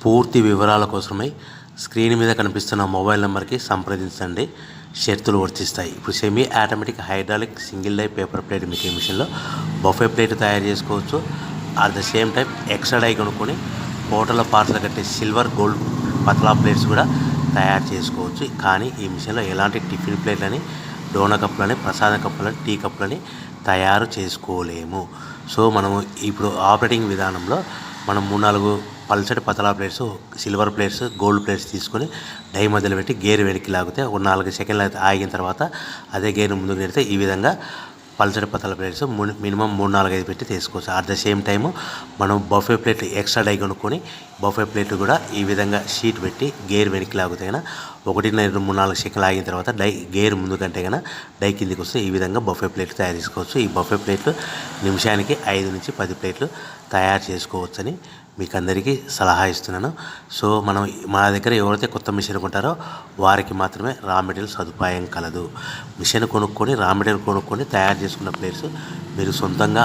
పూర్తి వివరాల కోసమై స్క్రీన్ మీద కనిపిస్తున్న మొబైల్ నెంబర్కి సంప్రదించండి. షరతులు వర్తిస్తాయి. ఇప్పుడు semi automatic hydraulic single die paper plate making మిషన్లో బఫే ప్లేట్ తయారు చేసుకోవచ్చు. At the same time extra die కొనుక్కొని హోటల్లో పార్సల్ కట్టే సిల్వర్ గోల్డ్ పతలా ప్లేట్స్ కూడా తయారు చేసుకోవచ్చు. కానీ ఈ మిషన్లో ఎలాంటి టిఫిన్ ప్లేట్లని, డోనా కప్పులని, ప్రసాద కప్పులని, టీ కప్పులని తయారు చేసుకోలేము. సో మనము ఇప్పుడు ఆపరేటింగ్ విధానంలో మనం 3-4 పల్చటి పతలా plates, silver plates, gold plates తీసుకొని డై మధ్యలో పెట్టి గేర్ వెనక్కి లాగితే ఒక 4 సెకండ్లు ఆగిన తర్వాత అదే గేర్ ముందుకు నెడితే ఈ విధంగా పల్చటి పతలా ప్లేట్స్ మినిమం 3-4-5 పెట్టి తీసుకోవచ్చు. అట్ ద సేమ్ టైము మనం బఫే ప్లేట్ ఎక్స్ట్రా డై కొనుక్కొని బఫే ప్లేట్ కూడా ఈ విధంగా షీట్ పెట్టి గేర్ వెనక్కి లాగితే కన్నా 1-2-3-4 సెకండ్లు ఆగిన తర్వాత గేర్ ముందు కంటే కన్నా డై కిందికి వస్తే ఈ విధంగా బఫే ప్లేట్లు తయారు చేసుకోవచ్చు. ఈ బఫే ప్లేట్లు నిమిషానికి 5-10 ప్లేట్లు తయారు చేసుకోవచ్చని మీకు అందరికీ సలహా ఇస్తున్నాను. సో మనం మా దగ్గర ఎవరైతే కొత్త మిషన్ కొంటారో వారికి మాత్రమే రా మెటీరియల్ సదుపాయం కలదు. మిషన్ కొనుక్కొని రా మెటీరియల్ కొనుక్కొని తయారు చేసుకున్న ప్లేట్స్ మీరు సొంతంగా